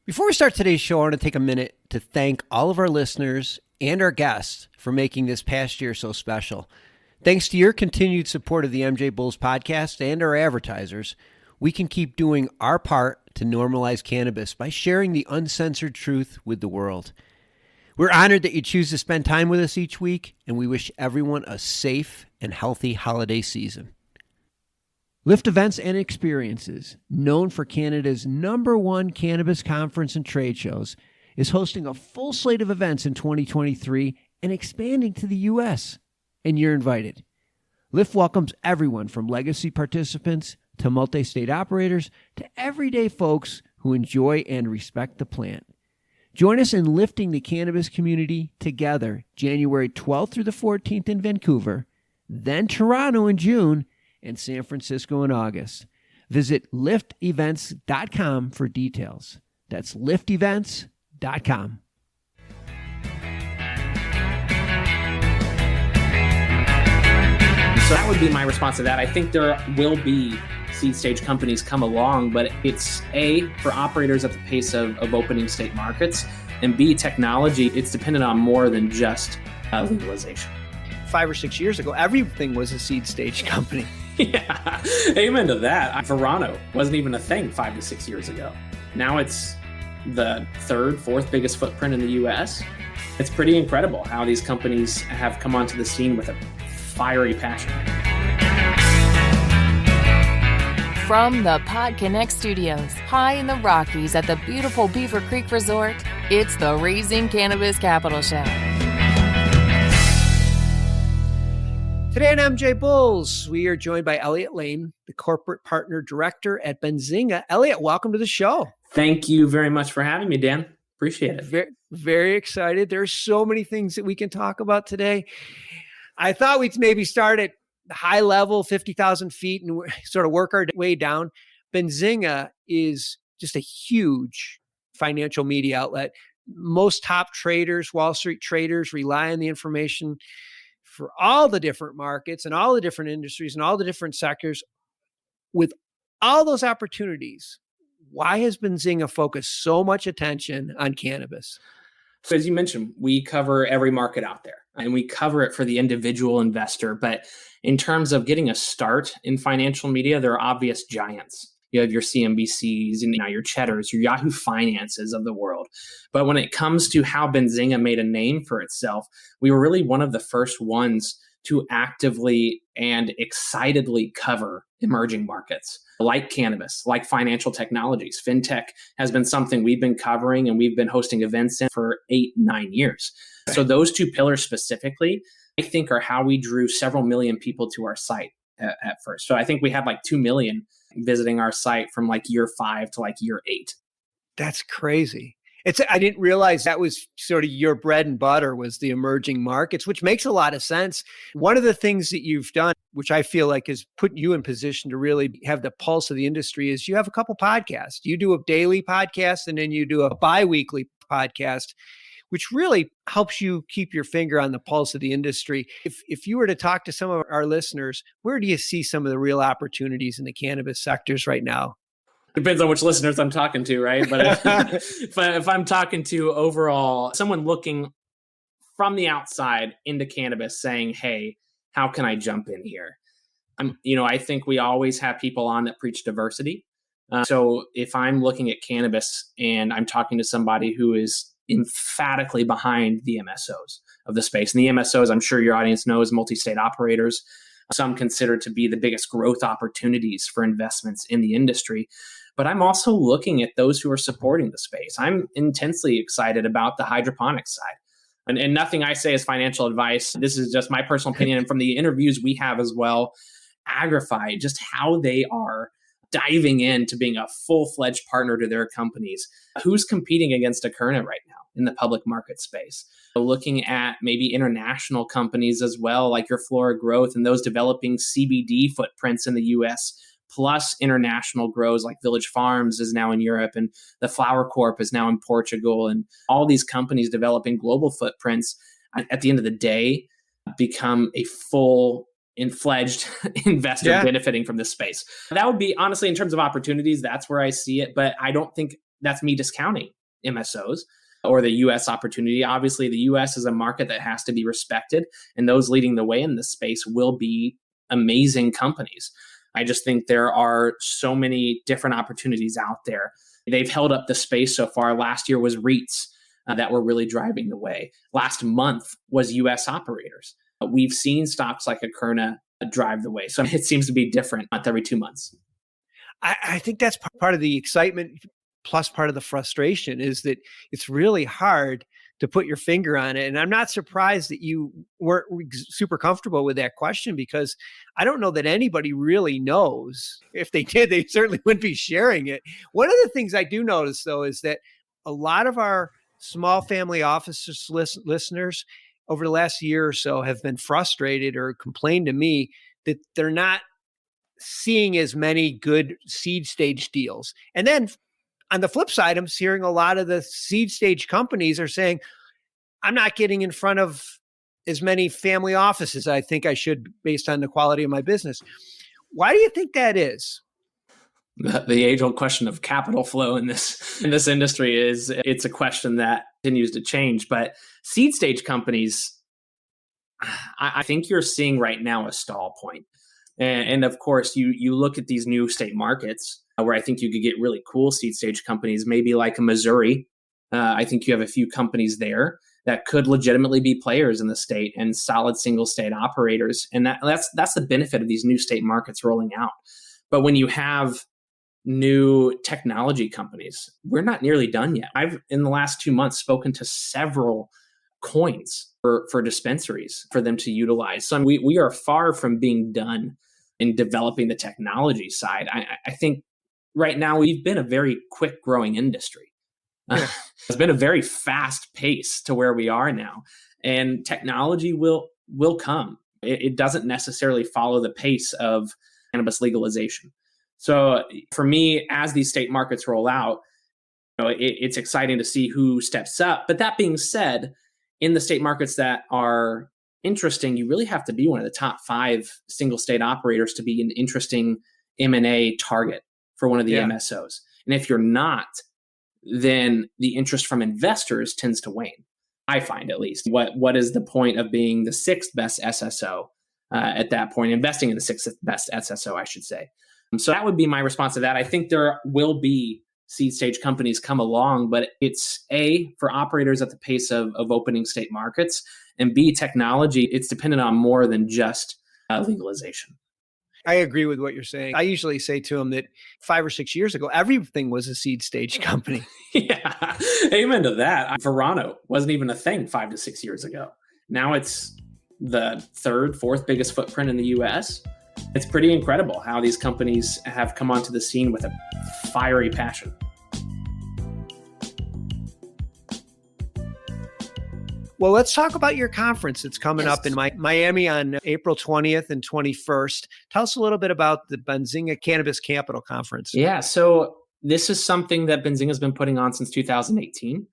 Before we start today's show, I want to take a minute to thank all of our listeners and our guests for making this past year so special. Thanks to your continued support of the MJ Bulls podcast and our advertisers, we can keep doing our part to normalize cannabis by sharing the uncensored truth with the world. We're honored that you choose to spend time with us each week, and we wish everyone a safe and healthy holiday season. Lift Events and Experiences, known for Canada's #1 cannabis conference and trade shows, is hosting a full slate of events in 2023 and expanding to the U.S., and you're invited. Lift welcomes everyone from legacy participants to multi-state operators to everyday folks who enjoy and respect the plant. Join us in lifting the cannabis community together January 12th through the 14th in Vancouver, then Toronto in June, and San Francisco in August. Visit liftevents.com for details. That's liftevents.com. So that would be my response to that. I think there will be seed stage companies come along, but it's A, for operators at the pace of opening state markets, and B, technology, it's dependent on more than just legalization. 5 or 6 years ago, everything was a seed stage company. Yeah, amen to that. Verano wasn't even a thing 5 to 6 years ago. Now it's the third, fourth biggest footprint in the US. It's pretty incredible how these companies have come onto the scene with a fiery passion. From the PodConx studios, high in the Rockies at the beautiful Beaver Creek Resort, it's the Raising Cannabis Capital Show. Today on MJ Bulls, we are joined by Elliot Lane, the Corporate Partner Director at Benzinga. Elliot, welcome to the show. Thank you very much for having me, Dan. Appreciate it. Very, very excited. There's so many things that we can talk about today. I thought we'd maybe start at high level, 50,000 feet, and sort of work our way down. Benzinga is just a huge financial media outlet. Most top traders, Wall Street traders, rely on the information for all the different markets and all the different industries and all the different sectors. With all those opportunities, why has Benzinga focused so much attention on cannabis? So as you mentioned, we cover every market out there and we cover it for the individual investor. But in terms of getting a start in financial media, there are obvious giants. You have your CNBCs and now your Cheddars, your Yahoo Finances of the world. But when it comes to how Benzinga made a name for itself, we were really one of the first ones to actively and excitedly cover emerging markets like cannabis, like financial technologies. FinTech has been something we've been covering and we've been hosting events in for 8-9 years. So those two pillars specifically, I think, are how we drew several million people to our site at first. So I think we had like 2 million visiting our site from like year 5 to like year 8. That's crazy. I didn't realize that was sort of your bread and butter was the emerging markets, which makes a lot of sense. One of the things that you've done, which I feel like has put you in position to really have the pulse of the industry, is you have a couple podcasts. You do a daily podcast and then you do a bi-weekly podcast, which really helps you keep your finger on the pulse of the industry. If you were to talk to some of our listeners, where do you see some of the real opportunities in the cannabis sectors right now? Depends on which listeners I'm talking to, right? But if I'm talking to overall someone looking from the outside into cannabis saying, hey, how can I jump in here? I think we always have people on that preach diversity. So if I'm looking at cannabis and I'm talking to somebody who is emphatically behind the MSOs of the space, and the MSOs, I'm sure your audience knows, multi-state operators, some consider to be the biggest growth opportunities for investments in the industry. But I'm also looking at those who are supporting the space. I'm intensely excited about the hydroponics side. And nothing I say is financial advice. This is just my personal opinion. And from the interviews we have as well, Agrify, just how they are diving into being a full-fledged partner to their companies. Who's competing against Akerna right now in the public market space? Looking at maybe international companies as well, like your Flora Growth and those developing CBD footprints in the US, plus international grows like Village Farms is now in Europe and the Flower Corp is now in Portugal, and all these companies developing global footprints at the end of the day become a full-fledged investor benefiting from this space. That would be, honestly, in terms of opportunities, that's where I see it. But I don't think that's me discounting MSOs or the US opportunity. Obviously, the US is a market that has to be respected, and those leading the way in this space will be amazing companies. I just think there are so many different opportunities out there. They've held up the space so far. Last year was REITs that were really driving the way. Last month was US operators. We've seen stocks like Akerna drive the way. So it seems to be different month every 2 months. I think that's part of the excitement plus part of the frustration is that it's really hard to put your finger on it. And I'm not surprised that you weren't super comfortable with that question, because I don't know that anybody really knows. If they did, they certainly wouldn't be sharing it. One of the things I do notice, though, is that a lot of our small family office listeners over the last year or so have been frustrated or complained to me that they're not seeing as many good seed stage deals. And then on the flip side, I'm hearing a lot of the seed stage companies are saying, I'm not getting in front of as many family offices I think I should based on the quality of my business. Why do you think that is? The age-old question of capital flow in this industry is it's a question that continues to change. But seed stage companies, I think you're seeing right now a stall point. And of course, you look at these new state markets where I think you could get really cool seed stage companies, maybe like a Missouri. I think you have a few companies there that could legitimately be players in the state and solid single state operators. And that's the benefit of these new state markets rolling out. But when you have new technology companies, we're not nearly done yet. I've, in the last 2 months, spoken to several coins for dispensaries for them to utilize. So we are far from being done in developing the technology side. I think right now we've been a very quick growing industry. Yeah. It's been a very fast pace to where we are now, and technology will come. It doesn't necessarily follow the pace of cannabis legalization. So for me, as these state markets roll out, it's exciting to see who steps up. But that being said, in the state markets that are interesting, you really have to be one of the top 5 single state operators to be an interesting M&A target for one of the MSOs. And if you're not, then the interest from investors tends to wane. I find, at least. What is the point of being the 6th best SSO at that point, investing in the 6th best SSO, I should say. So that would be my response to that. I think there will be seed stage companies come along, but it's A, for operators at the pace of opening state markets, and B, technology, it's dependent on more than just legalization. I agree with what you're saying. I usually say to them that 5 or 6 years ago, everything was a seed stage company. Yeah, amen to that. Verano wasn't even a thing 5 to 6 years ago. Now it's the 3rd, 4th biggest footprint in the US. It's pretty incredible how these companies have come onto the scene with a fiery passion. Well, let's talk about your conference that's coming up in Miami on April 20th and 21st. Tell us a little bit about the Benzinga Cannabis Capital Conference. Yeah, so this is something that Benzinga has been putting on since 2018.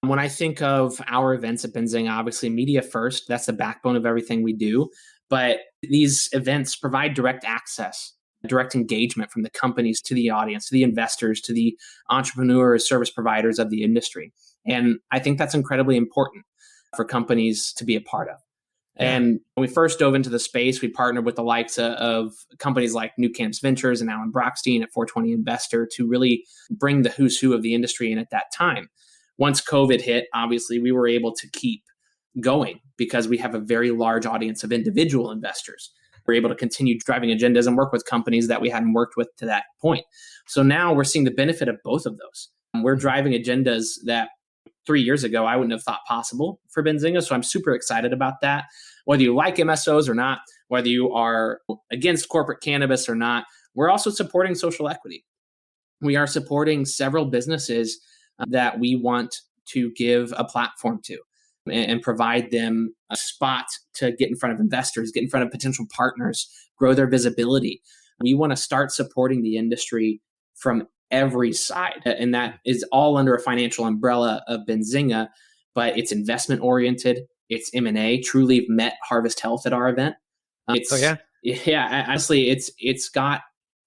When I think of our events at Benzinga, obviously media first, that's the backbone of everything we do. But these events provide direct access, direct engagement from the companies to the audience, to the investors, to the entrepreneurs, service providers of the industry. And I think that's incredibly important for companies to be a part of. Yeah. And when we first dove into the space, we partnered with the likes of companies like New Cannabis Ventures and Alan Brockstein at 420 Investor to really bring the who's who of the industry in at that time. Once COVID hit, obviously, we were able to keep going because we have a very large audience of individual investors. We're able to continue driving agendas and work with companies that we hadn't worked with to that point. So now we're seeing the benefit of both of those. We're driving agendas that 3 years ago I wouldn't have thought possible for Benzinga. So I'm super excited about that. Whether you like MSOs or not, whether you are against corporate cannabis or not, we're also supporting social equity. We are supporting several businesses that we want to give a platform to and provide them a spot to get in front of investors, get in front of potential partners, grow their visibility. We want to start supporting the industry from every side. And that is all under a financial umbrella of Benzinga, but it's investment oriented. It's M&A. Truly met Harvest Health at our event. Yeah, honestly, it's got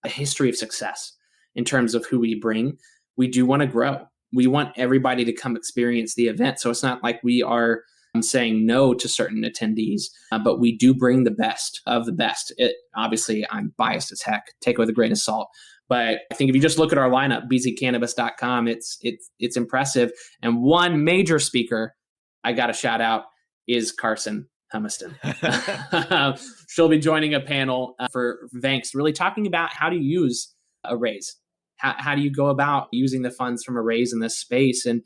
a history of success in terms of who we bring. We do want to grow. we want everybody to come experience the event. So it's not like we are saying no to certain attendees, but we do bring the best of the best. Obviously, I'm biased as heck. Take it with a grain of salt. But I think if you just look at our lineup, bzcannabis.com, it's impressive. And one major speaker I got to shout out is Carson Humiston. She'll be joining a panel for Vanks, really talking about how to use a raise. How do you go about using the funds from a raise in this space and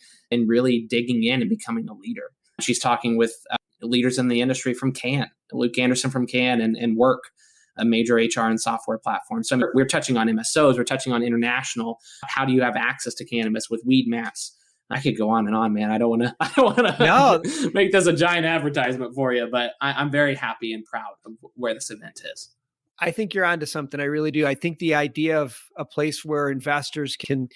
really digging in and becoming a leader? She's talking with leaders in the industry from Cann, Luke Anderson from Cann and Work, a major HR and software platform. So we're touching on MSOs, we're touching on international. How do you have access to cannabis with weed maps? I could go on and on, man. I don't want to make this a giant advertisement for you, but I'm very happy and proud of where this event is. I think you're onto something. I really do. I think the idea of a place where investors can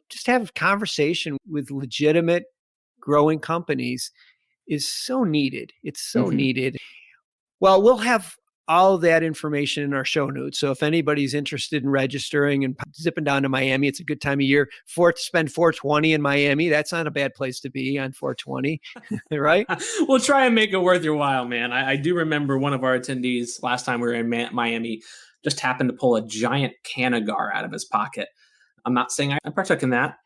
just have a conversation with legitimate growing companies is so needed. It's so needed. Well, we'll have all of that information in our show notes. So if anybody's interested in registering and zipping down to Miami, it's a good time of year spend 420 in Miami. That's not a bad place to be on 420, right? We'll try and make it worth your while, man. I do remember one of our attendees last time we were in Miami just happened to pull a giant Cannagar out of his pocket. I'm not saying I partook in that.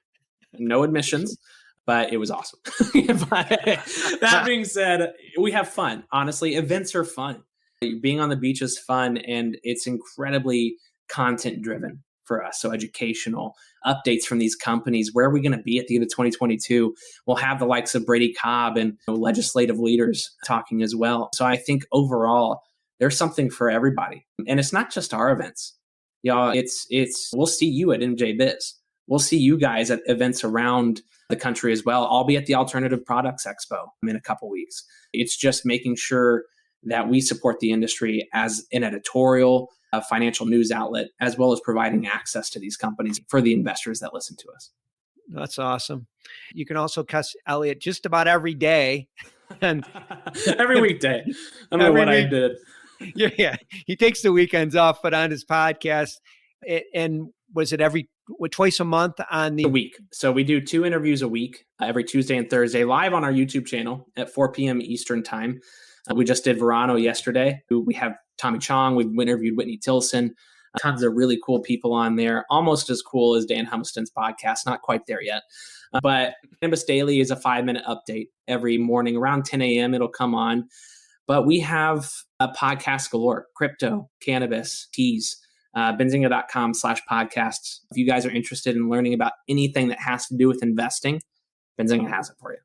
No admissions. But it was awesome. That being said, we have fun. Honestly, events are fun. Being on the beach is fun, and it's incredibly content driven for us. So educational updates from these companies. Where are we going to be at the end of 2022? We'll have the likes of Brady Cobb and legislative leaders talking as well. So I think overall, there's something for everybody. And it's not just our events. Y'all, we'll see you at MJ Biz. We'll see you guys at events around the country as well. I'll be at the Alternative Products Expo in a couple weeks. It's just making sure that we support the industry as an editorial, a financial news outlet, as well as providing access to these companies for the investors that listen to us. That's awesome. You can also cuss Elliot just about every day. And every weekday. I don't know what I did. Yeah. He takes the weekends off, but on his podcast. And was it twice a month on the week? So we do 2 interviews a week, every Tuesday and Thursday, live on our YouTube channel at 4 p.m. Eastern time. We just did Verano yesterday. We have Tommy Chong. We've interviewed Whitney Tilson. Tons of really cool people on there. Almost as cool as Dan Humiston's podcast. Not quite there yet. But Cannabis Daily is a 5-minute update every morning around 10 a.m. It'll come on. But we have a podcast galore: crypto, cannabis, teas. Benzinga.com/podcasts. If you guys are interested in learning about anything that has to do with investing, Benzinga has it for you.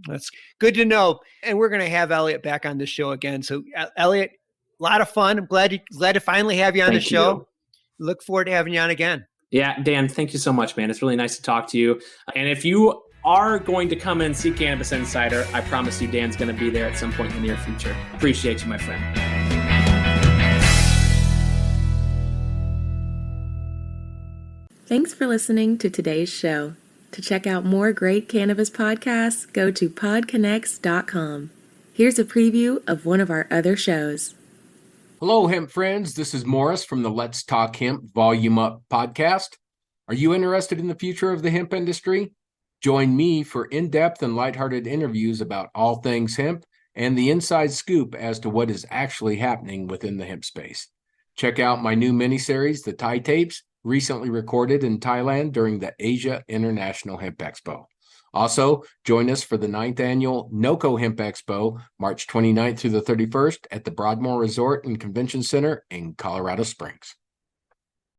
That's good to know. And we're going to have Elliot back on the show again. So Elliot, a lot of fun. I'm glad to finally have you on the show. Look forward to having you on again. Yeah, Dan, thank you so much, man. It's really nice to talk to you. And if you are going to come and see Cannabis Insider, I promise you Dan's going to be there at some point in the near future. Appreciate you, my friend. Thanks for listening to today's show. To check out more great cannabis podcasts, go to PodConx.com. Here's a preview of one of our other shows. Hello, hemp friends. This is Morris from the Let's Talk Hemp Volume Up podcast. Are you interested in the future of the hemp industry? Join me for in-depth and lighthearted interviews about all things hemp and the inside scoop as to what is actually happening within the hemp space. Check out my new miniseries, The Thai Tapes, recently recorded in Thailand during the Asia International Hemp Expo. Also, join us for the 9th annual NOCO Hemp Expo, March 29th through the 31st at the Broadmoor Resort and Convention Center in Colorado Springs.